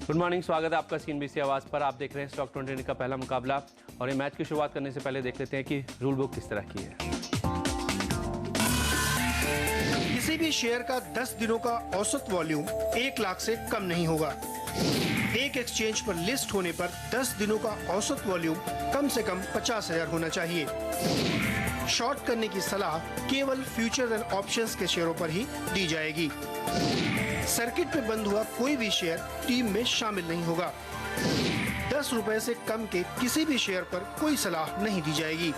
Good morning, स्वागत है आपका CNBC आवाज़ पर। आप देख रहे हैं स्टॉक 20 का पहला मुकाबला और ये मैच की शुरुआत करने से पहले देख लेते हैं कि रूल बुक किस तरह की है। किसी भी शेयर का 10 दिनों का औसत वॉल्यूम 1 लाख से कम नहीं होगा। एक एक्सचेंज पर लिस्ट होने पर 10 दिनों का औसत वॉल्यूम कम से कम 50,000 होना चाहिए। शॉर्ट करने की सलाह केवल फ्यूचर एंड ऑप्शंस के शेयरों पर ही दी जाएगी। सर्किट में बंद हुआ कोई भी शेयर टीम में शामिल नहीं होगा। 10 रुपए से कम के किसी भी शेयर पर कोई सलाह नहीं दी जाएगी।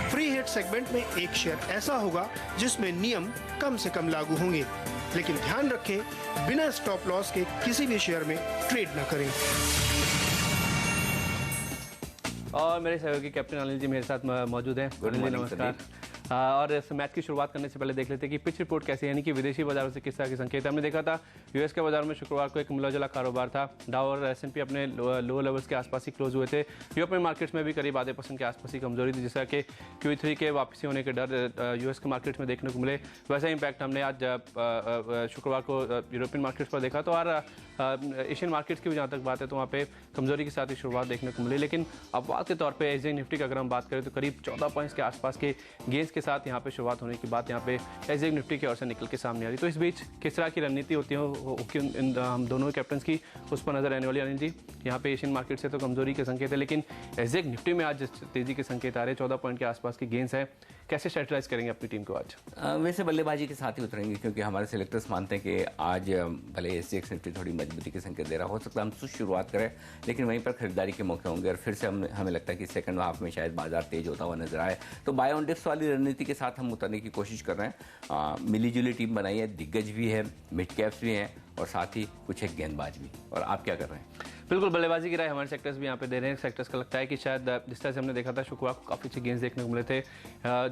फ्री हिट सेगमेंट में एक शेयर ऐसा होगा जिसमें नियम कम से कम लागू होंगे, लेकिन ध्यान रखें बिना स्टॉप लॉस के किसी भी शेयर में ट्रेड न करें। और मेरे सहयोगी कैप्टन अनिल जी मेरे साथ मौजूद हैं। अनिल जी नमस्कार। और इस मैच की शुरुआत करने से पहले देख लेते हैं कि पिच रिपोर्ट कैसी है, यानी कि विदेशी बाजारों से किस तरह के संकेत। हमने देखा था यूएस के बाजार में शुक्रवार को एक मिला जुला कारोबार था। डाउ और S&P अपने लो लेवल्स के आसपास ही क्लोज हुए थे। यूरोपियन मार्केट्स में भी करीब आधे % के आसपास ही कमजोरी थी, जिसका कि Q3 के वापसी होने के डर यूएस के मार्केट्स में देखने को मिले। वैसा इंपैक्ट हमने आज शुक्रवार को यूरोपियन मार्केट्स पर देखा। तो और एशियन मार्केट्स की भी जहाँ तक बात है तो वहाँ पे कमजोरी के साथ ही शुरुआत देखने को मिली। लेकिन अपवाद के तौर पे एसजी निफ्टी का अगर हम बात करें तो करीब 14 पॉइंट्स के आसपास के गेंस के साथ यहाँ पे शुरुआत होने की बात यहाँ पे एसजी निफ्टी की ओर से निकल के सामने आ रही। तो इस बीच किस तरह की रणनीति होती है हम दोनों कैप्टन्स की, उस पर नजर रहने वाली। अनिल जी, यहाँ पे एशियन मार्केट से तो कमजोरी के संकेत है, लेकिन एसजी निफ्टी में आज तेजी के संकेत आ रहे हैं। 14 पॉइंट के आसपास की गेंस है। कैसे स्ट्रेटलाइज करेंगे अपनी टीम को आज? वैसे बल्लेबाजी के साथ ही उतरेंगे, क्योंकि हमारे सिलेक्टर्स मानते हैं कि आज भले एसजीएक्स निफ्टी थोड़ी मजबूती के संकेत दे रहा हो सकता है हम सुस्त शुरुआत करें, लेकिन वहीं पर खरीदारी के मौके होंगे और फिर से हमें लगता है कि सेकंड हाफ में शायद बाजार तेज होता हुआ नजर आए। तो बाय ऑन डिप्स वाली रणनीति के साथ हम उतरने की कोशिश कर रहे हैं। मिली जुली टीम बनाई है, दिग्गज भी है, मिड कैप्स भी हैं और साथ ही कुछ एक गेंदबाज भी। और आप क्या कर रहे हैं? बिल्कुल, बल्लेबाजी की राय हमारे सेक्टर्स भी यहाँ पे दे रहे हैं। सेक्टर्स का लगता है कि शायद जिस तरह से हमने देखा था शुक्रवार को काफ़ी अच्छे गेंस देखने को मिले थे।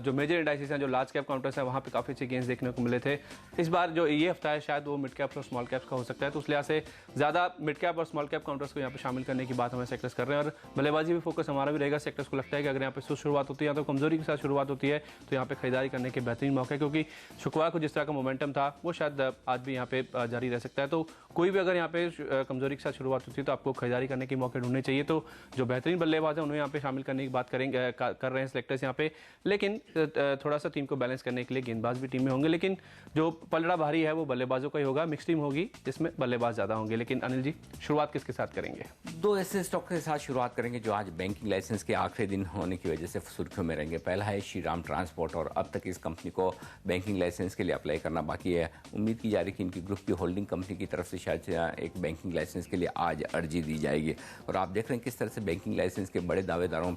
जो मेजर इंडाइसेस हैं, जो लार्ज कैप काउंटर्स हैं, वहाँ पे काफ़ी अच्छे गेंस देखने को मिले थे। इस बार जो ये हफ्ता है शायद वो मिड कैप्स और स्मॉल कैप्स का हो सकता है, तो उस लिहाज से ज़्यादा मिड कैप और स्मॉल कैप काउंटर्स को यहाँ पे शामिल करने की बात हमारे सेक्टर्स कर रहे हैं। और बल्लेबाजी भी फोकस हमारा भी रहेगा। सेक्टर्स को लगता है कि अगर यहाँ पे सुस्त शुरुआत होती है तो कमजोरी के साथ शुरुआत होती है तो यहाँ पे खरीदारी करने के बेहतरीन मौके, क्योंकि शुक्रवार को जिस तरह का मोमेंटम था वो शायद आज भी यहाँ पे जारी रह सकता है। तो कोई भी अगर यहाँ पे कमजोरी के साथ शुरुआत होती है तो आपको खरीदारी करने के मौके ढूंढने चाहिए। तो जो बेहतरीन बल्लेबाज है उन्हें यहाँ पे शामिल करने की बात करेंगे कर रहे हैं सिलेक्टर्स यहाँ पे। लेकिन थोड़ा सा टीम को बैलेंस करने के लिए गेंदबाज भी टीम में होंगे, लेकिन जो पलड़ा भारी है वो बल्लेबाजों का ही होगा। मिक्स टीम होगी जिसमें बल्लेबाज ज्यादा होंगे। लेकिन अनिल जी, शुरुआत किसके साथ करेंगे? दो ऐसे स्टॉक के साथ शुरुआत करेंगे जो आज बैंकिंग लाइसेंस के आखिरी दिन होने की वजह से सुर्खियों में रहेंगे। पहला है श्रीराम ट्रांसपोर्ट, और अब तक इस कंपनी को बैंकिंग लाइसेंस के लिए अप्लाई करना बाकी है। उम्मीद की जा रही है कि इनकी ग्रुप की होल्डिंग कंपनी की तरफ से शायद एक बैंकिंग लाइसेंस के लिए आज अर्जी दी जाएगी। और आप देख रहे हैं किस तरह से बैंकिंग लाइसेंस के बड़े दावेदारों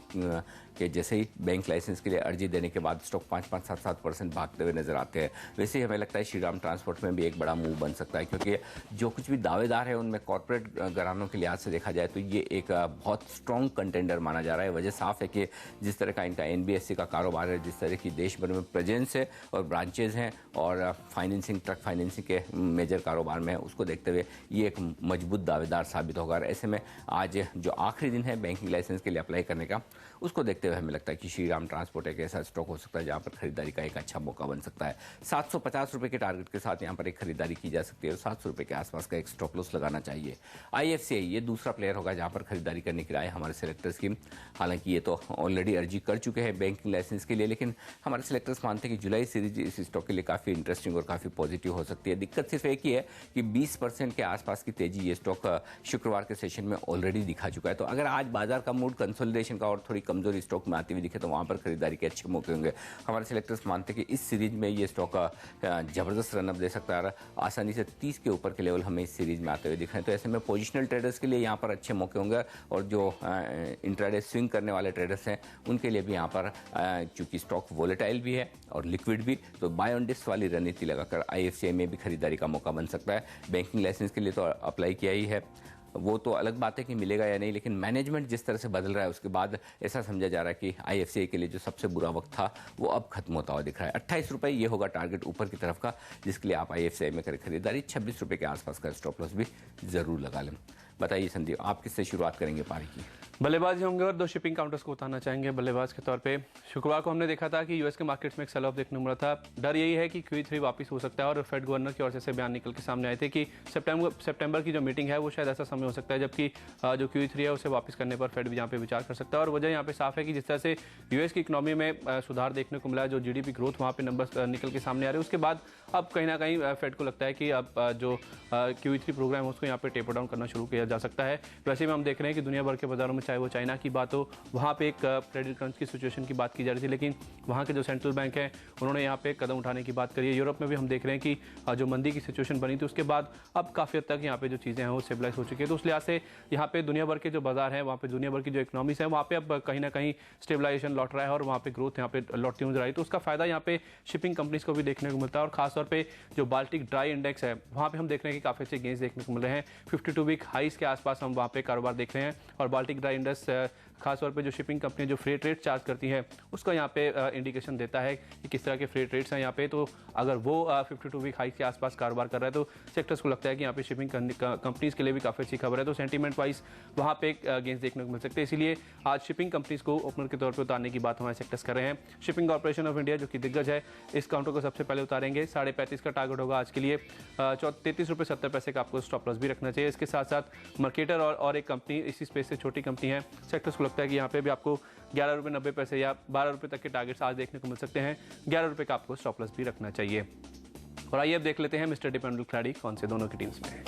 के जैसे ही बैंक लाइसेंस के लिए अर्जी देने के बाद स्टॉक 5-5, 7-7% भागते हुए नजर आते हैं। वैसे ही हमें लगता है श्रीराम ट्रांसपोर्ट में भी एक बड़ा मूव बन सकता है, क्योंकि जो कुछ भी दावेदार है उनमें कॉर्पोरेट घरानों के लिहाज से देखा जाए तो ये एक बहुत स्ट्रॉन्ग कंटेंडर माना जा रहा है। वजह साफ है कि जिस तरह का इनका NBFC का कारोबार है, जिस तरह की देश भर में प्रेजेंस है और ब्रांचेज हैं और फाइनेंसिंग, ट्रक फाइनेंसिंग के मेजर कारोबार में है, उसको देखते हुए ये एक मजबूत दावेदार साबित होगा। और ऐसे में आज जो आखिरी दिन है बैंकिंग लाइसेंस के लिए अप्लाई करने का, उसको देखते हुए हमें लगता है कि श्रीराम ट्रांसपोर्ट एक ऐसा स्टॉक हो सकता है जहां पर खरीदारी का एक अच्छा मौका बन सकता है। 750 रुपए के टारगेट के साथ यहां पर एक खरीदारी की जा सकती है और 700 रुपए के आसपास का एक स्टॉप लॉस लगाना चाहिए। IFCI ये दूसरा प्लेयर होगा जहां पर खरीदारी करने की राय हमारे सिलेक्टर्स की। हालांकि ये तो ऑलरेडी अर्जी कर चुके हैं बैंकिंग लाइसेंस के लिए, लेकिन हमारे सिलेक्टर्स मानते हैं कि जुलाई सीरीज इस स्टॉक के लिए काफी इंटरेस्टिंग और काफी पॉजिटिव हो सकती है। दिक्कत सिर्फ एक ही है कि 20% के आसपास की तेजी ये स्टॉक शुक्रवार के सेशन में ऑलरेडी दिखा चुका है। तो अगर आज बाजार का मूड कंसोलिडेशन का और थोड़ी कमजोरी स्टॉक में आती हुई दिखे तो वहां पर खरीदारी के अच्छे मौके होंगे। हमारे सिलेक्टर्स मानते हैं कि इस सीरीज में ये स्टॉक जबरदस्त रनअप दे सकता है। आसानी से 30 के ऊपर के लेवल हमें इस सीरीज में आते हुए दिख रहे हैं। तो ऐसे में पोजिशनल ट्रेडर्स के लिए यहाँ पर अच्छे मौके होंगे और जो इंट्राडे स्विंग करने वाले ट्रेडर्स हैं उनके लिए भी यहाँ पर चूंकि स्टॉक वोलेटाइल भी है और लिक्विड भी, तो बाय ऑन डिप्स वाली रणनीति लगाकर IFCI में भी खरीदारी का मौका बन सकता है। बैंकिंग लाइसेंस के लिए तो अप्लाई किया ही है, वो तो अलग बात है कि मिलेगा या नहीं, लेकिन मैनेजमेंट जिस तरह से बदल रहा है उसके बाद ऐसा समझा जा रहा है कि IFCI के लिए जो सबसे बुरा वक्त था वो अब खत्म होता हुआ दिख रहा है। 28 रुपये ये होगा टारगेट ऊपर की तरफ का, जिसके लिए आप IFCI में करें खरीदारी। 26 रुपये के आसपास का स्टॉप लॉस भी जरूर लगा लें। बताइए संदीप, आप किससे शुरुआत करेंगे पारी की? बल्लेबाज होंगे और 2 शिपिंग काउंटर्स को उतारना चाहेंगे बल्लेबाज के तौर पे। शुक्रवार को हमने देखा था कि यूएस के मार्केट्स में एक सेल ऑफ देखने को मिला था। डर यही है कि Q3 वापस हो सकता है और फेड गवर्नर की ओर से बयान निकल के सामने आए थे कि सितंबर की जो मीटिंग है वो शायद ऐसा समय हो सकता है जबकि जो Q3 है उसे वापस करने पर फेड भी यहाँ पे विचार कर सकता है। और वजह यहाँ पे साफ है कि जिस तरह से यूएस की इकोनॉमी में सुधार देखने को मिला है, जो GDP ग्रोथ वहाँ पे नंबर्स निकल के सामने आ रहे हैं, उसके बाद अब कहीं ना कहीं फेड को लगता है कि अब जो Q3 प्रोग्राम है उसको यहाँ पे टेपर डाउन करना शुरू किया जा सकता है। वैसे में हम देख रहे हैं कि दुनिया भर के बाजारों में चाहे वो चाइना की बात हो, वहाँ पे एक क्रेडिट क्रंच की सिचुएशन की बात की जा रही थी, लेकिन वहाँ के जो सेंट्रल बैंक है उन्होंने यहाँ पे कदम उठाने की बात करी है। यूरोप में भी हम देख रहे हैं कि जो मंदी की सिचुएशन बनी थी उसके बाद अब काफ़ी हद तक यहाँ पे जो चीज़ें हैं वो स्टेबलाइज हो चुकी है। तो उस लिहाज से यहाँ पे दुनिया भर के जो बाजार हैं, वहाँ पे दुनिया भर की जो इकोनॉमीज है, वहाँ पे अब कहीं ना कहीं स्टेबलाइजेशन लौट रहा है और वहाँ पे ग्रोथ यहाँ पे लौटती हुई नजर आई। तो उसका फायदा यहाँ पे शिपिंग कंपनीज को भी देखने को मिलता है और खासतौर पर जो बाल्टिक ड्राई इंडेक्स है वहाँ पे हम देख रहे हैं कि काफ़ी अच्छे गेंस देखने को मिल रहे हैं। 52 वीक हाइस के आसपास हम वहाँ पे कारोबार देख रहे हैं और बाल्टिक ड्राई इंडेक्स खासतौर पे जो शिपिंग कंपनी जो फ्रेट रेट चार्ज करती हैं उसका यहाँ पे इंडिकेशन देता है कि किस तरह के फ्रेट रेट्स हैं यहाँ पे। तो अगर वो 52 वीक हाई के आसपास कारोबार कर रहा है तो सेक्टर्स को लगता है कि यहाँ पे शिपिंग कंपनीज के लिए भी काफ़ी अच्छी खबर है। तो सेंटीमेंट वाइज वहाँ पे गेंस देखने को मिल सकते हैं, इसीलिए आज शिपिंग कंपनीज को ओपनर के तौर पर उतारने की बात हमारे सेक्टर्स कर रहे हैं। शिपिंग कॉर्पोरेशन ऑफ इंडिया जो कि दिग्गज है, इस काउंटर को सबसे पहले उतारेंगे। 35.5 का टारगेट होगा आज के लिए। 33 रुपये 70 पैसे का आपको स्टॉप लॉस भी रखना चाहिए। इसके साथ साथ मर्केटर और एक कंपनी इसी स्पेस से छोटी कंपनी है, सेक्टर्स को लगता है कि यहाँ पे भी आपको 11 रुपये 90 पैसे या 12 रुपये तक के टारगेट्स आज देखने को मिल सकते हैं। 11 रुपये का आपको स्टॉप लॉस भी रखना चाहिए। और आइए अब देख लेते हैं मिस्टर डिपेंडेबल खिलाड़ी कौन से दोनों की टीम्स में है।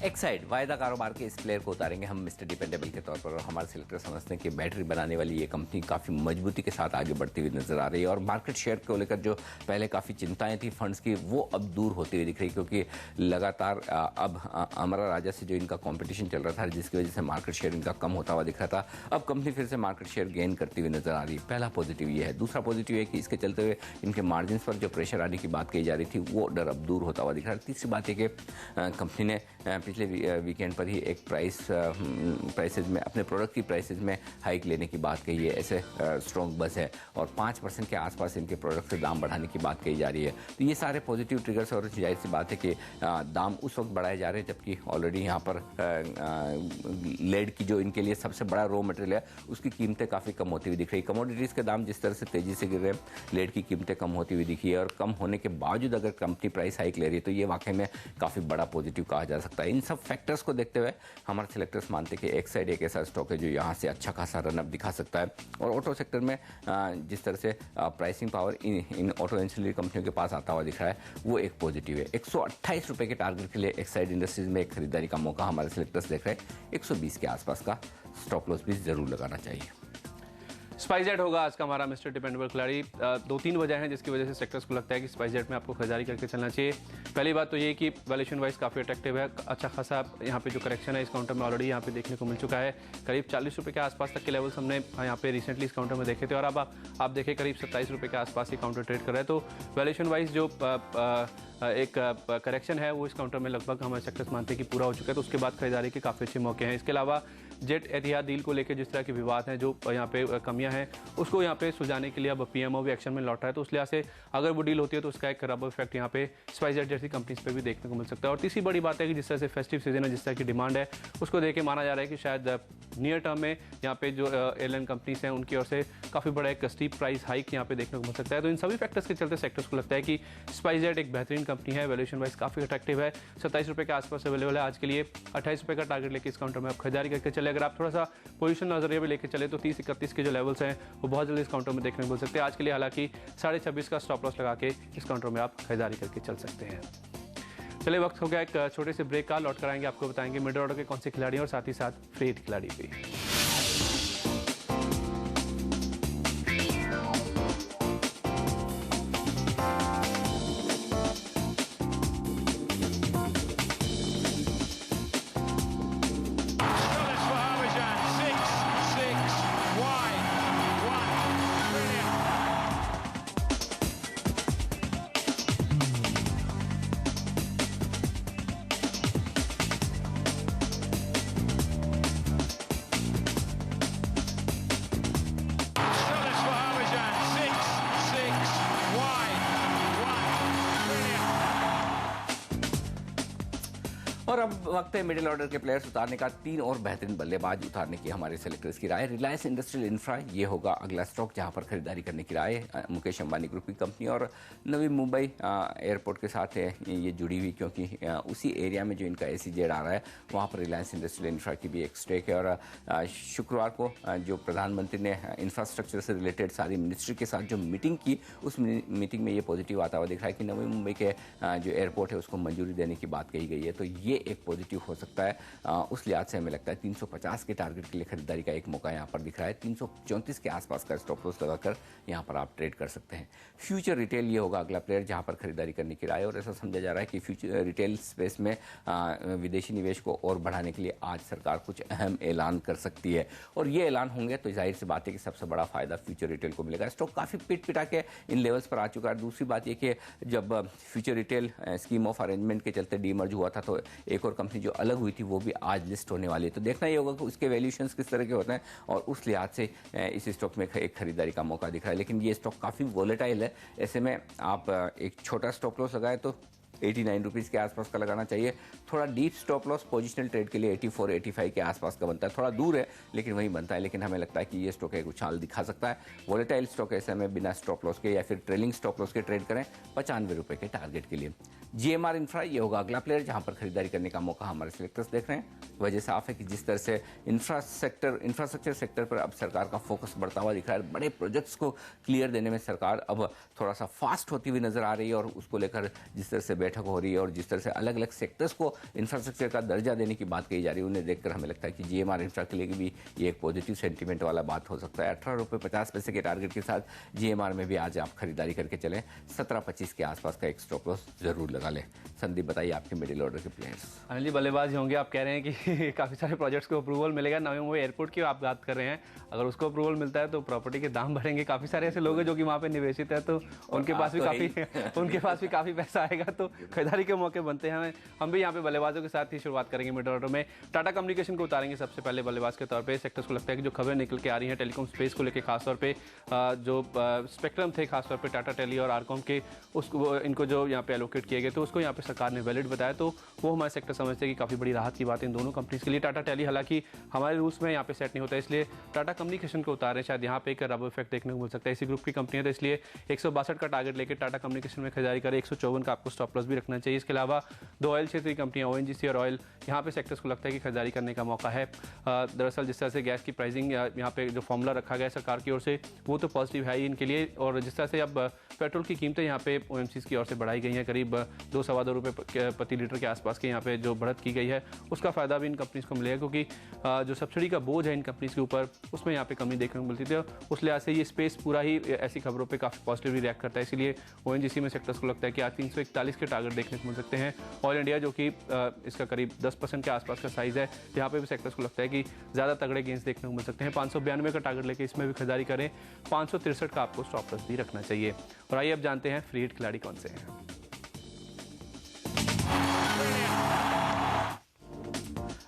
एक्साइड वायदा कारोबार के इस प्लेयर को उतारेंगे हम मिस्टर डिपेंडेबल के तौर पर और हमारे सिलेक्टर समझते हैं कि बैटरी बनाने वाली ये कंपनी काफ़ी मजबूती के साथ आगे बढ़ती हुई नजर आ रही है और मार्केट शेयर को लेकर जो पहले काफ़ी चिंताएं थी फंड्स की वो अब दूर होती हुई दिख रही, क्योंकि लगातार अब अमरा राजा से जो इनका कॉम्पिटिशन चल रहा था जिसकी वजह से मार्केट शेयर इनका कम होता हुआ दिख रहा था, अब कंपनी फिर से मार्केट शेयर गेन करती हुई नजर आ रही है। पहला पॉजिटिव ये है। दूसरा पॉजिटिव है कि इसके चलते हुए इनके मार्जिन पर जो प्रेशर आने की बात कही जा रही थी वो डर अब दूर होता हुआ दिख रहा है। तीसरी बात है कि कंपनी ने पिछले वीकेंड पर ही एक प्राइसेज में अपने प्रोडक्ट की प्राइसेज में हाइक लेने की बात कही है। ऐसे स्ट्रॉन्ग बस है और 5% के आसपास इनके प्रोडक्ट से दाम बढ़ाने की बात कही जा रही है। तो ये सारे पॉजिटिव ट्रिगर्स और जाहिर सी बात है कि दाम उस वक्त बढ़ाए जा रहे हैं जबकि ऑलरेडी यहाँ पर लेड की जो इनके लिए सबसे बड़ा रॉ मटेरियल है उसकी कीमतें काफ़ी कम होती हुई दिख रही है। कमोडिटीज़ के दाम जिस तरह से तेज़ी से गिर रहे हैं, लेड की कीमतें कम होती हुई दिखी है और कम होने के बावजूद अगर कंपनी प्राइस हाइक ले रही है तो ये वाकई में काफ़ी बड़ा पॉजिटिव कहा जा सकता है। इन सब फैक्टर्स को देखते हुए हमारे सिलेक्टर्स मानते हैं कि एक्साइड एक ऐसा स्टॉक है जो यहाँ से अच्छा खासा रनअप दिखा सकता है। और ऑटो सेक्टर में जिस तरह से pricing power in auto ancillary कंपनियों के पास आता हुआ दिख रहा है वो एक पॉजिटिव है। 128 रुपये के टारगेट के लिए एक्साइड इंडस्ट्रीज में एक खरीदारी का मौका हमारे सिलेक्टर्स देख रहे हैं। 120 के आसपास का स्टॉप लॉस भी जरूर लगाना चाहिए। स्पाइसजेट होगा आज का हमारा मिस्टर डिपेंडेबल खिलाड़ी। 2-3 वजह हैं जिसकी वजह से सेक्टर्स को लगता है कि स्पाइसजेट में आपको खरीदारी करके चलना चाहिए। पहली बात तो ये कि वैल्यूएशन वाइज काफ़ी अट्रैक्टिव है, अच्छा खासा यहाँ पे जो करेक्शन है इस काउंटर में ऑलरेडी यहाँ पे देखने को मिल चुका है। करीब 40 रुपये के आसपास तक के लेवल्स हमने यहाँ पे रिसेंटली इस काउंटर में देखे थे और अब आप देखें करीब 27 रुपये के आसपास ये काउंटर ट्रेड कर रहा है। तो वैल्यूएशन वाइज जो एक करेक्शन है वो इस काउंटर में लगभग हमारे सेक्टर्स मानते हैं कि पूरा हो चुका है। तो उसके बाद खरीदारी के काफ़ी अच्छे मौके हैं। इसके अलावा जेट एतिहाद डील को लेकर जिस तरह के विवाद हैं, जो यहाँ पे कमियां हैं, उसको यहाँ पे सुलझाने के लिए अब पीएमओ भी एक्शन में लौटा है। तो उस लिहाज से अगर वो डील होती है तो उसका एक रब इफेक्ट यहाँ पे स्पाइसजेट जैसी कंपनीज पे भी देखने को मिल सकता है। और तीसरी बड़ी बात है कि जिस तरह से फेस्टिव सीजन है, जिस तरह की डिमांड है, उसको देख के माना जा रहा है कि शायद नियर टर्म में यहाँ पे जो एयरलाइन कंपनीज हैं उनकी ओर से काफ़ी बड़ा एक स्टीप प्राइस हाइक यहाँ पे देखने को मिल सकता है। तो इन सभी फैक्टर्स के चलते सेक्टर्स को लगता है कि स्पाइसजेट एक बेहतरीन कंपनी है, वैल्यूएशन वाइज काफ़ी अट्रैक्टिव है। 27 रुपये के आसपास अवेलेबल है आज के लिए। 28 रुपये का टारगेट लेकर इस काउंटर में आप खरीदारी करके चले। अगर आप थोड़ा सा पोजीशन नजरिया भी लेकर चले तो 30-31 के जो लेवल्स हैं वो बहुत जल्दी इस काउंटर में देखने को मिल सकते हैं। आज के लिए हालांकि 26.5 का स्टॉप लॉस लगा के इस काउंटर में आप खरीदारी करके चल सकते हैं। चलिए वक्त हो गया एक छोटे से ब्रेक का। लौट कर आएंगे, आपको बताएंगे मिडिल ऑर्डर के कौन से खिलाड़ी और साथ ही साथ फ्री खिलाड़ी भी। और अब वक्त है मिडिल ऑर्डर के प्लेयर्स उतारने का। 3 और बेहतरीन बल्लेबाज उतारने की हमारे सेलेक्टर्स की राय। रिलायंस इंडस्ट्रियल इंफ्रा ये होगा अगला स्टॉक जहां पर खरीदारी करने की राय मुकेश अंबानी ग्रुप की कंपनी और नवी मुंबई एयरपोर्ट के साथ है ये जुड़ी हुई, क्योंकि उसी एरिया में जो इनका एसीजेड आ रहा है वहाँ पर रिलायंस इंडस्ट्रियल इंफ्रा की भी एक स्टेक है। और शुक्रवार को जो प्रधानमंत्री ने इंफ्रास्ट्रक्चर से रिलेटेड सारी मिनिस्ट्री के साथ जो मीटिंग की, उस मीटिंग में ये पॉजिटिव आता हुआ दिख रहा है कि नवी मुंबई के जो एयरपोर्ट है उसको मंजूरी देने की बात कही गई है। तो ये एक पॉजिटिव हो सकता है। उस लिहाज से हमें लगता है 350 के टारगेट के लिए खरीदारी का एक मौका यहाँ पर दिख रहा है। 334 के आसपास का स्टॉप लॉस लगाकर यहाँ पर आप ट्रेड कर सकते हैं। फ्यूचर रिटेल ये होगा अगला प्लेयर जहाँ पर खरीदारी करने की राय। और ऐसा समझा जा रहा है कि फ्यूचर रिटेल स्पेस में विदेशी निवेश को और बढ़ाने के लिए आज सरकार कुछ अहम ऐलान कर सकती है, और ये ऐलान होंगे तो जाहिर सी बात है कि सबसे बड़ा फायदा फ्यूचर रिटेल को मिलेगा। स्टॉक काफ़ी पिट पिटा के इन लेवल्स पर आ चुका है। दूसरी बात ये कि जब future retail scheme of arrangement के चलते डीमर्ज हुआ था तो एक और कंपनी जो अलग हुई थी वो भी आज लिस्ट होने वाली है। तो देखना ही होगा कि उसके वैल्यूएशंस किस तरह के होते हैं, और उस लिहाज से इस स्टॉक में एक खरीदारी का मौका दिख रहा है। लेकिन ये स्टॉक काफ़ी वोलेटाइल है, ऐसे में आप एक छोटा स्टॉप लॉस लगाए तो 89 रुपीज़ के आसपास का लगाना चाहिए। थोड़ा deep stop loss positional trade के लिए 84-85 के आसपास का बनता है। थोड़ा दूर है लेकिन वही बनता है। लेकिन हमें लगता है कि ये स्टॉक एक उछाल दिखा सकता है। वोलेटाइल स्टॉक ऐसे में बिना स्टॉप लॉस के या फिर ट्रेलिंग स्टॉप लॉस के ट्रेड करें 95 रुपये के टारगेट के लिए। GMR इंफ्रा ये होगा अगला प्लेयर जहां पर खरीदारी करने का मौका हमारे सिलेक्टर्स देख रहे हैं। वजह साफ है कि जिस तरह से इंफ्रास्ट्रक्चर सेक्टर पर अब सरकार का फोकस बढ़ता हुआ दिख रहा है, बड़े प्रोजेक्ट्स को क्लियर देने में सरकार अब थोड़ा सा फास्ट होती हुई नजर आ रही है। और उसको लेकर जिस तरह से बैठक हो रही है और जिस तरह से अलग अलग सेक्टर्स को इंफ्रास्ट्रक्चर का दर्जा देने की बात कही जा रही है, उन्हें देखकर हमें लगता है कि GMR इंफ्रा के लिए भी ये एक पॉजिटिव सेंटीमेंट वाला बात हो सकता है। 18.50 के टारगेट के साथ GMR में भी आज आप खरीदारी करके चलें। 17.25 के आसपास का एक स्टॉप लॉस जरूर लगा लें। संदीप बताइए आपके मिडिल ऑर्डर के प्लेयर्स। अनिल जी बल्लेबाज होंगे। आप कह रहे हैं कि काफ़ी सारे प्रोजेक्ट्स को अप्रूवल मिलेगा। नवी मुंबई एयरपोर्ट की आप बात कर रहे हैं, अगर उसको अप्रूवल मिलता है तो प्रॉपर्टी के दाम बढ़ेंगे। काफ़ी सारे ऐसे लोग हैं जो कि वहाँ पे निवेशित है, तो उनके पास भी काफ़ी पैसा आएगा, तो खरीदारी के मौके बनते हैं। हम भी यहाँ पे बल्लेबाजों के साथ ही शुरुआत करेंगे मिडिल ऑर्डर में। टाटा कम्युनिकेशन को उतारेंगे सबसे पहले बल्लेबाज के तौर पे। सेक्टर्स को लगता है कि जो खबरें निकल के आ रही हैं टेलीकॉम स्पेस को लेकर, खासतौर पे जो स्पेक्ट्रम थे खासतौर पे टाटा टेली और आरकॉम के, उसको इनको जो यहाँ पे एलोकेट किए गए तो उसको यहाँ पे सरकार ने वैलिड बताया, तो वो हमारे सेक्टर समझते हैं कि काफ़ी बड़ी राहत की बात है इन दोनों कंपनीज के लिए। टाटा टेली हालांकि हमारे रूल्स में यहाँ पे सेट नहीं होता, इसलिए टाटा कम्युनिकेशन को उतारे। शायद यहाँ पे एक रब इफेक्ट देखने को मिल सकता है। इसी ग्रुप की कंपनी है तो इसलिए 162 का टारगेट लेकर टाटा कम्युनिकेशन में खरीदारी करें। 154 का आपको स्टॉप लॉस भी रखना चाहिए। इसके अलावा 2 ऑयल क्षेत्रीय कंपनियां ONGC और ऑयल, यहाँ पे सेक्टर्स को लगता है कि खरीदारी करने का मौका है। दरअसल जिस तरह से गैस की प्राइसिंग यहाँ पे जो फॉर्मूला रखा गया है सरकार की ओर से, वो तो पॉजिटिव है ही इनके लिए। और जिस तरह से अब पेट्रोल की कीमतें यहाँ पे OMCs की ओर से बढ़ाई गई हैं, करीब 2-2.25 रुपये प्रति लीटर के आसपास के यहाँ पे जो बढ़त की गई है, उसका फायदा भी इन कंपनीज को मिलेगा, क्योंकि जो सब्सिडी का बोझ है इन कंपनीज के ऊपर उसमें यहाँ पे कमी देखने को मिलती थी। उस लिहाज से ये स्पेस पूरा ही ऐसी खबरों पे काफ़ी पॉजिटिवली रिएक्ट करता है। इसलिए ONGC में सेक्टर्स को लगता है कि आज 341 के टारगेट देखने को मिल सकते हैं। ऑयल इंडिया जो कि इसका करीब 10% के आसपास का साइज़ है, यहाँ पे भी सेक्टर्स को लगता है कि ज़्यादा तगड़े गेंस देखने को मिल सकते हैं। 592 का टारगेट लेकर इसमें भी खरीदारी करें। 563 का आपको स्टॉप लॉस भी रखना चाहिए। और आइए अब जानते हैं फ्री हिट खिलाड़ी कौन से हैं।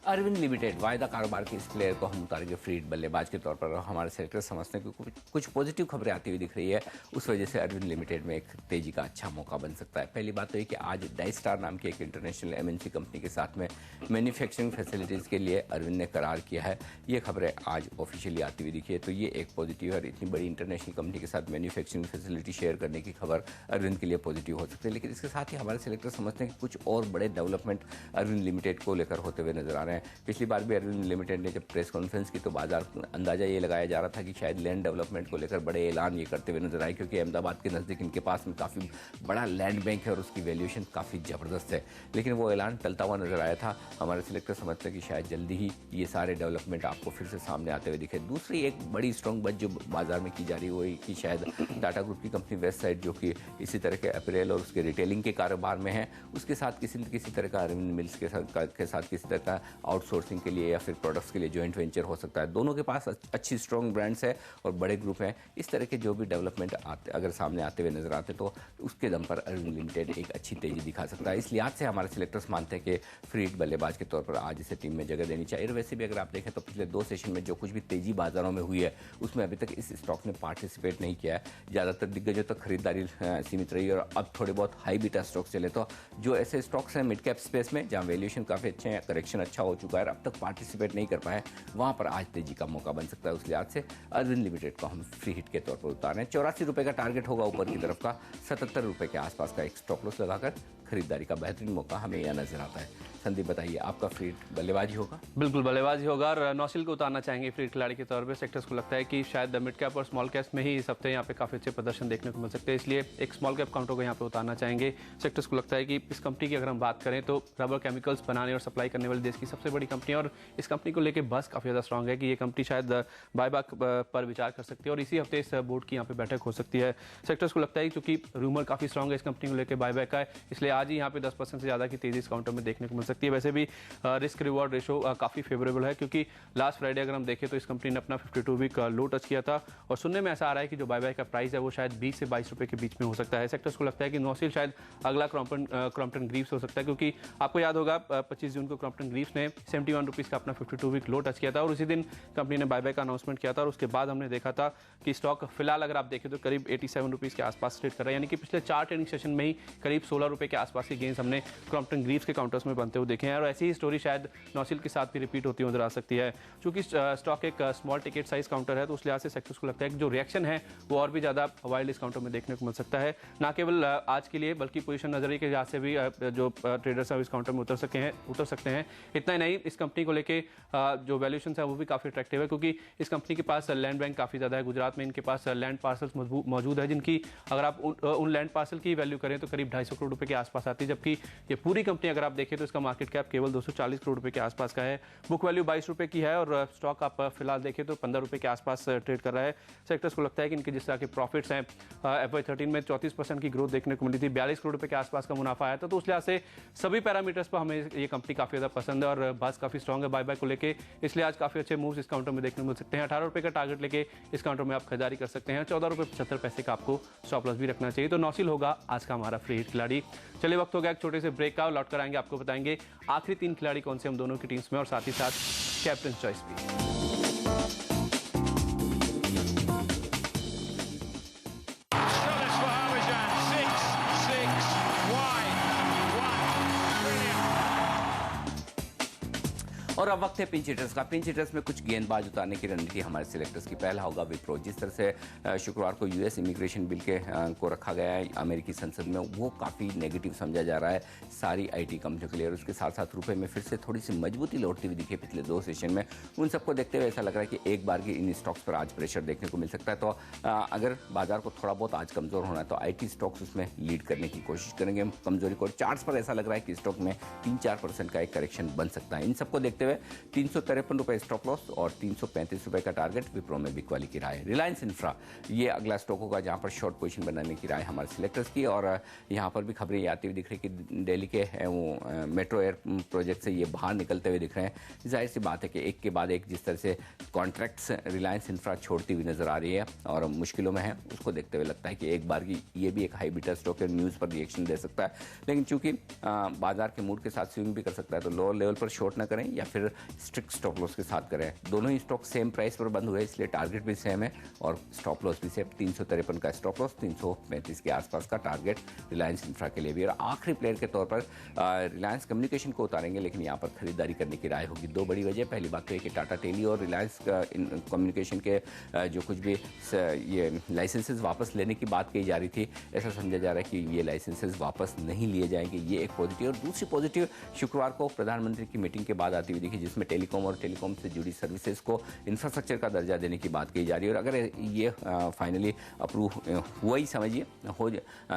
अरविंद लिमिटेड वायदा कारोबार के इस प्लेयर को हम उतारेंगे फ्री हिट बल्लेबाज के तौर पर। हमारे सेक्टर समझते हैं कि कुछ पॉजिटिव खबरें आती हुई दिख रही है, उस वजह से अरविंद लिमिटेड में एक तेजी का अच्छा मौका बन सकता है। पहली बात तो ये कि आज डाइस्टार नाम की एक इंटरनेशनल MNC कंपनी के साथ में मैन्युफैक्चरिंग फैसिलिटीज़ के लिए अरविंद ने करार किया है। ये खबरें आज ऑफिशियली आती हुई दिखी है, तो ये एक पॉजिटिव है। और इतनी बड़ी इंटरनेशनल कंपनी के साथ मैन्युफैक्चरिंग फैसिलिटी शेयर करने की खबर अरविंद के लिए पॉजिटिव हो सकती है। लेकिन इसके साथ ही हमारे सेलेक्टर समझते हैं कि कुछ और बड़े डेवलपमेंट अरविंद लिमिटेड को लेकर होते हुए नजर आ रहे हैं। पिछली बार भी अरविंद लिमिटेड ने जब प्रेस कॉन्फ्रेंस की तो बाजार अंदाजा ये लगाया जा रहा था कि शायद लैंड डेवलपमेंट को लेकर बड़े ऐलान ये करते हुए नजर आए, क्योंकि अहमदाबाद के नज़दीक इनके पास में काफ़ी बड़ा लैंड बैंक है और उसकी वैल्यूएशन काफ़ी ज़बरदस्त है। लेकिन वो ऐलान टलता हुआ नजर आया था। हमारे सिलेक्टर समझते हैं कि शायद जल्दी ही ये सारे डेवलपमेंट आपको फिर से सामने आते हुए दिखे। दूसरी एक बड़ी स्ट्रॉन्ग बच जो बाजार में की जा रही है वो कि शायद टाटा ग्रुप की कंपनी वेस्ट साइड, जो कि इसी तरह के अपरेल और उसके रिटेलिंग के कारोबार में है, उसके साथ किसी न किसी तरह का अरविंद मिल्स के साथ किसी तरह का आउटसोर्सिंग के लिए या फिर प्रोडक्ट्स के लिए जॉइंट वेंचर हो सकता है। दोनों के पास अच्छी स्ट्रॉन्ग ब्रांड्स है और बड़े ग्रुप हैं। इस तरह के जो भी डेवलपमेंट अगर सामने आते हुए नजर आते तो उसके दम पर अरविंद लिमिटेड एक अच्छी तेजी दिखा सकता है। इस लिहाज से हमारे सिलेक्टर्स मानते हैं कि फ्री हिट बल्लेबाज के तौर पर आज इसे टीम में जगह देनी चाहिए। और वैसे भी अगर आप देखें तो पिछले 2 सेशन में जो कुछ भी तेजी बाजारों में हुई है उसमें अभी तक इस स्टॉक ने पार्टिसिपेट नहीं किया है। ज़्यादातर दिग्गजों तक खरीदारी सीमित रही और अब थोड़े बहुत हाई बीटा स्टॉक्स चले। तो जो ऐसे स्टॉक्स हैं मिड कैप स्पेस में जहाँ वैल्यूएशन काफ़ी अच्छे हैं, करेक्शन अच्छा हो चुका है, अब तक पार्टिसिपेट नहीं कर पाए, वहाँ पर आज तेजी का मौका बन सकता है। उस लिहाज से अरविंद लिमिटेड को हम फ्री हिट के तौर पर उतारें। 84 रुपये का टारगेट होगा ऊपर की तरफ का, 77 रुपये के आसपास का एक स्टॉप लॉस लगाकर खरीदारी का बेहतरीन मौका हमें यह नजर आता है। संदीप बताइए, आपका फ्री हिट बल्लेबाजी होगा? बिल्कुल बल्लेबाजी होगा और नौसिल को उतारना चाहेंगे फ्री हिट खिलाड़ी के तौर पे। सेक्टर्स को लगता है कि शायद मिड कैप और स्मॉल कैप में ही इस हफ्ते यहाँ पे काफ़ी अच्छे प्रदर्शन देखने को मिल सकते हैं, इसलिए एक स्मॉल कैप काउंटर को यहाँ पे उतारना चाहेंगे। सेक्टर्स को लगता है कि इस कंपनी की अगर हम बात करें तो रबर केमिकल्स बनाने और सप्लाई करने वाली देश की सबसे बड़ी कंपनी है और इस कंपनी को लेकर बस काफ़ी ज़्यादा स्ट्रॉन्ग है कि ये कंपनी शायद बायबैक पर विचार कर सकती है और इसी हफ्ते इस बोर्ड की यहाँ पे बैठक हो सकती है। सेक्टर्स को लगता है क्योंकि रूमर काफ़ी स्ट्रॉन्ग है इस कंपनी को लेकर बायबैक का है, इसलिए आज ही यहाँ पे 10% से ज़्यादा की तेजी इस काउंटर में देखने को मिल सकती है। वैसे भी रिस्क रिवॉर्ड रेशो काफ़ी फेवरेबल है क्योंकि लास्ट फ्राइडे अगर हम देखें तो इस कंपनी ने अपना 52 वीक लो टच किया था और सुनने में ऐसा आ रहा है कि जो बायबैक का प्राइस है वो शायद 20 से 22 रुपये के बीच में हो सकता है। सेक्टर्स को लगता है कि नौसिल शायद अगला क्रॉम्पटन ग्रीव्स हो सकता है क्योंकि आपको याद होगा 25 जून को क्रॉम्पटन ग्रीव्स ने 71 रुपीज़ का अपना 52 वीक लो टच किया था और उसी दिन कंपनी ने बायबैक का अनाउंसमेंट किया था और उसके बाद हमने देखा था कि स्टॉक फिलहाल अगर आप देखें तो करीब 87 रुपीज़ के आसपास ट्रेड कर रहा है, यानी कि पिछले 4 ट्रेडिंग सेशन में ही करीब 16 रुपये के आसपास के गेंस हमने क्रॉम्पटन ग्रीव्स के काउंटर्स में बनते हुए देखे हैं और ऐसी ही स्टोरी शायद नौसिल के साथ भी रिपीट होती नजर आ सकती है। चूंकि स्टॉक एक स्मॉल टिकट साइज काउंटर है तो उस लिहाज से सेक्टर्स को लगता है कि जो रिएक्शन है वो और भी ज़्यादा वाइल्ड इस काउंटर में देखने को मिल सकता है, ना केवल आज के लिए बल्कि पोजीशन नजरिए के लिहाज से भी जो ट्रेडर्स हैं इस काउंटर में उतर सकते हैं। इतना ही नहीं, इस कंपनी को लेके जो वैल्यूएशन है वो भी काफ़ी अट्रैक्टिव है क्योंकि इस कंपनी के पास लैंड बैंक काफ़ी ज़्यादा है। गुजरात में इनके पास लैंड पार्सल्स मौजूद है जिनकी अगर आप उन लैंड पार्सल की वैल्यू करें तो करीब 250 करोड़ रुपए के आसपास आती है, जबकि ये पूरी कंपनी अगर आप देखें तो इसका मार्केट कैप केवल 240 करोड़ रुपए के आसपास का है। बुक वैल्यू 22 रुपए की है और स्टॉक आप फिलहाल देखें तो 15 रुपए के आसपास ट्रेड कर रहा है। सेक्टर्स को लगता है कि इनके जिस तरह के प्रॉफिट्स हैं FY13 में 34% की ग्रोथ देखने को मिली थी, 42 करोड़ रुपए के आसपास का मुनाफा आया था, तो उस लिहाज से सभी पैरामीटर्स पर हमें ये कंपनी काफ़ी ज़्यादा पसंद है और बस काफ़ी स्ट्रॉन्ग है बायबैक को लेके, इसलिए आज काफ़ी अच्छे मूव्स इस काउंटर में देखने को मिल सकते हैं। 18 रुपए का टारगेट लेके इस काउंटर में आप खरीदारी कर सकते हैं। 14 रुपये 75 पैसे का आपको स्टॉप लॉस भी रखना चाहिए। तो नौसिल होगा आज का हमारा फ्री हिट खिलाड़ी। चलिए वक्त हो गया एक छोटे से ब्रेक का, लौट कर आएंगे, आपको बताएंगे आखिरी 3 खिलाड़ी कौन से हम दोनों की टीम्स में और साथ ही साथ कैप्टन चॉइस भी। और अब वक्त है पिंच हिटर्स का। पिंच हिटर्स में कुछ गेंदबाज उतारने की रणनीति हमारे सिलेक्टर्स की। पहला होगा विप्रो। जिस तरह से शुक्रवार को यूएस इमिग्रेशन बिल को रखा गया है अमेरिकी संसद में, वो काफ़ी नेगेटिव समझा जा रहा है सारी आईटी कंपनियों के लिए और उसके साथ साथ रुपए में फिर से थोड़ी सी मजबूती लौटती हुई दिखी पिछले 2 सेशन में। उन सबको देखते हुए ऐसा लग रहा है कि एक बार की इन स्टॉक्स पर आज प्रेशर देखने को मिल सकता है। तो अगर बाजार को थोड़ा बहुत आज कमज़ोर होना है तो आईटी स्टॉक्स उसमें लीड करने की कोशिश करेंगे। कमजोरी को चार्ट्स पर ऐसा लग रहा है कि स्टॉक में 3-4% का एक करेक्शन बन सकता है। इन सबको देखते हुए 353 रुपये स्टॉप लॉस और 335 रुपये का टारगेट विप्रो में बिकवाली की राय। रिलायंस इंफ्रा ये अगला स्टॉक होगा जहां पर शॉर्ट पोजीशन बनाने की राय हमारे सिलेक्टर्स की और यहां पर भी खबरें आती हुई दिख रही कि दिल्ली के वो मेट्रो एयर प्रोजेक्ट से ये बाहर निकलते हुए दिख रहे हैं। जाहिर सी बात है कि एक के बाद एक जिस तरह से कॉन्ट्रैक्ट्स रिलायंस इंफ्रा छोड़ती हुई नजर आ रही है और मुश्किलों में है, उसको देखते हुए लगता है कि एक बार की ये भी एक हाई बीटा स्टॉक है, न्यूज़ पर रिएक्शन दे सकता है। लेकिन चूंकि बाजार के मूड के साथ स्विंग भी कर सकता है तो लोअर लेवल पर शॉर्ट ना करें या फिर स्ट्रिक्ट स्टॉप लॉस के साथ करें। दोनों ही स्टॉक सेम प्राइस पर बंद हुए इसलिए टारगेट भी सेम है और स्टॉप लॉस भी सेम। 353 का स्टॉप लॉस, 335 के आसपास का टारगेट रिलायंस इंफ्रा के लिए भी। और आखिरी प्लेयर के तौर पर रिलायंस कम्युनिकेशन को उतारेंगे, लेकिन यहाँ पर खरीदारी करने की राय होगी। 2 बड़ी वजह। पहली बात तो ये कि टाटा टेली और रिलायंस कम्युनिकेशन के जो कुछ भी ये लाइसेंसेज वापस लेने की बात कही जा रही थी, ऐसा समझा जा रहा है कि ये लाइसेंसेज वापस नहीं लिए जाएंगे। ये एक पॉजिटिव। और दूसरी पॉजिटिव शुक्रवार को प्रधानमंत्री की मीटिंग के बाद आती हुई दिखी जिसमें टेलीकॉम और टेलीकॉम से जुड़ी सर्विसेज को इंफ्रास्ट्रक्चर का दर्जा देने की बात कही जा रही है। और अगर ये फाइनली अप्रूव हुआ ही समझिए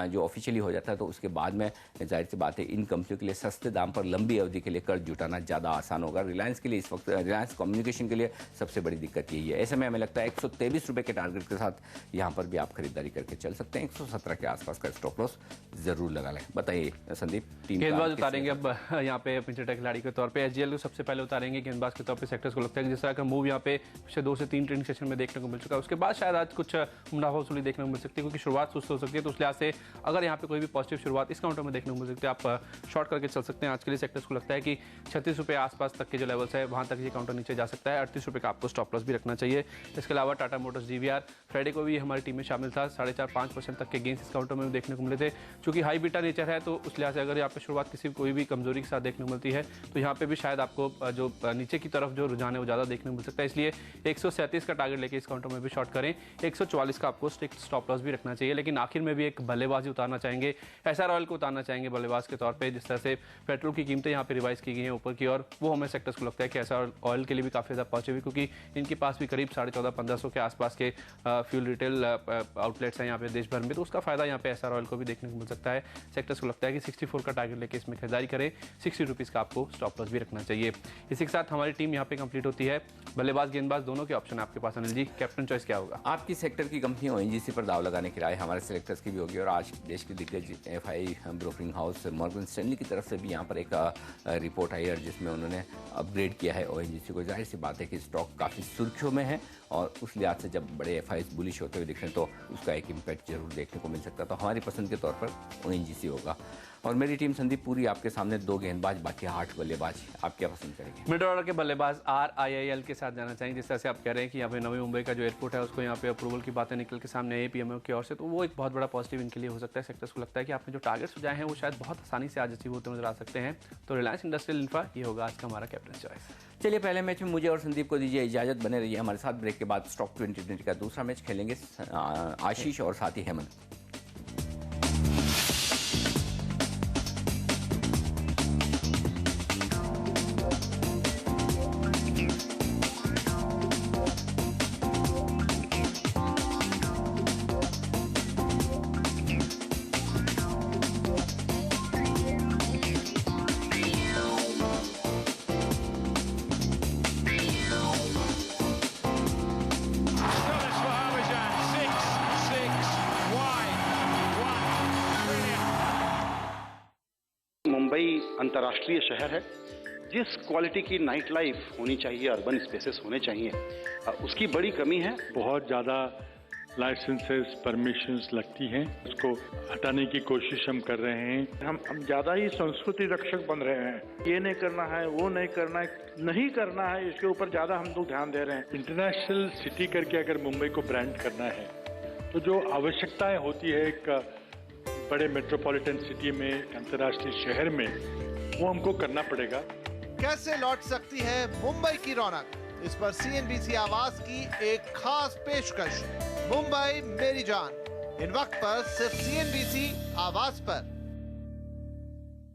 जो ऑफिशियली हो जाता है तो उसके बाद में जाहिर सी बात है इन कंपनियों के लिए सस्ते दाम पर लंबी अवधि के लिए कर्ज जुटाना ज़्यादा आसान होगा। रिलायंस के लिए इस वक्त, रिलायंस कम्युनिकेशन के लिए सबसे बड़ी दिक्कत यही है। ऐसे में हमें लगता है 123 रुपये के टारगेट के साथ यहाँ पर भी आप खरीदारी करके चल सकते हैं। 117 के आसपास का स्टॉप लॉस जरूर लगा लें। बताइए संदीप, टीम गेंदबाज उतारेंगे अब यहाँ पे पिंच हिटर खिलाड़ी के तौर पे। एचजीएल को सबसे पहले उतारेंगे गेंदबाज के तौर पे सेक्टर्स को लगता है कि जिस तरह का मूव यहाँ पे पिछले 2 से 3 ट्रेडिंग सेशन में देखने को मिल चुका है, उसके बाद शायद आज कुछ मुनाफा वसूली देखने को मिल सकती है, क्योंकि शुरुआत सुस्त हो सकती है। तो उस लिहाज से अगर यहाँ पे कोई भी पॉजिटिव शुरुआत इस काउंटर में देखने को मिल सकती है, आप शॉर्ट करके चल सकते हैं। आज के लिए सेक्टर्स को लगता है कि 36 रुपये आसपास तक के जो लेवल्स है वहाँ तक ये काउंटर नीचे जा सकता है। 38 रुपये का आपको स्टॉप लॉस भी रखना चाहिए। इसके अलावा टाटा मोटर्स GVR फ्राइडे को भी हमारी टीम में शामिल था, 4.5-5% तक के गेंस इस काउंटर में देखने को मिले थे। चूंकि हाई बीटा नेचर है तो उस लिहाज से अगर यहाँ पे शुरुआत किसी कोई भी कमजोरी के साथ देखने को मिलती है तो यहाँ पे भी शायद आपको जो नीचे की तरफ जो रुझान है वो ज़्यादा देखने को मिल सकता है। इसलिए 137 का टारगेट लेके इस काउंटर में भी शॉर्ट करें। 144 का आपको स्ट्रिक्ट स्टॉप लॉस भी रखना चाहिए। लेकिन आखिर में भी एक बल्लेबाजी उतारना चाहेंगे, SR ऑयल को उतारना चाहेंगे बल्लेबाज के तौर पर। जिस तरह से पेट्रोल की कीमतें यहाँ पे रिवाइज की गई हैं ऊपर की, और वो हमें सेक्टर्स को लगता है कि SR ऑयल के लिए भी काफ़ी ज़्यादा पॉजिटिव है, क्योंकि इनके पास भी करीब 14,500-1500 के आसपास के फ्यूल रिटेल आउटलेट्स हैं यहाँ पे देश भर में। तो उसका फायदा यहाँ पे SR ऑयल को भी देखने को मिल सकता है। सेक्टर्स को लगता है कि 64 का टारगेट लेके इसमें खरीदारी करें। 60 रुपीज़ का आपको स्टॉप लॉस भी रखना चाहिए। इसी के साथ हमारी टीम यहाँ पे कंप्लीट होती है। बल्लेबाज गेंदबाज दोनों के ऑप्शन आपके पास। अनिल जी, कैप्टन चॉइस क्या होगा? आपकी सेक्टर की कंपनी ONGC पर दाव लगाने की राय हमारे सेलेक्टर्स की भी होगी, और आज देश के दिग्गज FI broking house Morgan Stanley की तरफ से भी यहाँ पर एक रिपोर्ट आई है जिसमें उन्होंने अपग्रेड किया है ONGC को। जाहिर सी बात है कि स्टॉक काफ़ी सुर्खियों में है, और उस लिहाज से जब बड़े FIs बुलिश होते हुए दिख रहे हैं तो उसका एक इम्पैक्ट जरूर देखने को मिल सकता है। तो हमारी पसंद के तौर पर ONGC होगा। और मेरी टीम संदीप पूरी आपके सामने 2 गेंदबाज, बाकी 8 बल्लेबाज। आप क्या पसंद करेंगे? मिड ऑर्डर के बल्लेबाज RIIL के साथ जाना चाहेंगे। जिस तरह से आप कह रहे हैं कि यहाँ पे नवी मुंबई का जो एयरपोर्ट है उसको यहाँ पे अप्रूवल की बातें निकल के सामने आई PMO की ओर से, तो वो एक बहुत बड़ा पॉजिटिव इनके लिए हो सकता है। सेक्टर्स को लगता है कि आपने जो टारगेट सुझाए हैं वो शायद बहुत आसानी से आज अचीव होते नजर आ सकते हैं। तो रिलायंस इंडस्ट्रियल इंफ्रा ये होगा आज का हमारा कैप्टन चॉइस। चलिए पहले मैच में मुझे और संदीप को दीजिए इजाजत। बने रहिए हमारे साथ। ब्रेक के बाद स्टॉक 2020 का दूसरा मैच खेलेंगे आशीष और साथ ही हेमंत। मुंबई अंतर्राष्ट्रीय शहर है। जिस क्वालिटी की नाइट लाइफ होनी चाहिए, अर्बन स्पेसेस होने चाहिए, उसकी बड़ी कमी है। बहुत ज़्यादा लाइसेंसेस परमिशंस लगती हैं, उसको हटाने की कोशिश हम कर रहे हैं। हम ज़्यादा ही संस्कृति रक्षक बन रहे हैं। ये नहीं करना है, वो नहीं करना है, इसके ऊपर ज़्यादा हम लोग ध्यान दे रहे हैं। इंटरनेशनल सिटी करके अगर मुंबई को ब्रांड करना है तो जो आवश्यकताएं होती है एक बड़े मेट्रोपॉलिटन सिटी में, अंतर्राष्ट्रीय शहर में, वो हमको करना पड़ेगा। कैसे लौट सकती है मुंबई की रौनक, इस पर CNBC आवाज की एक खास पेशकश। मुंबई मेरी जान, इन वक्त पर सिर्फ CNBC आवाज पर।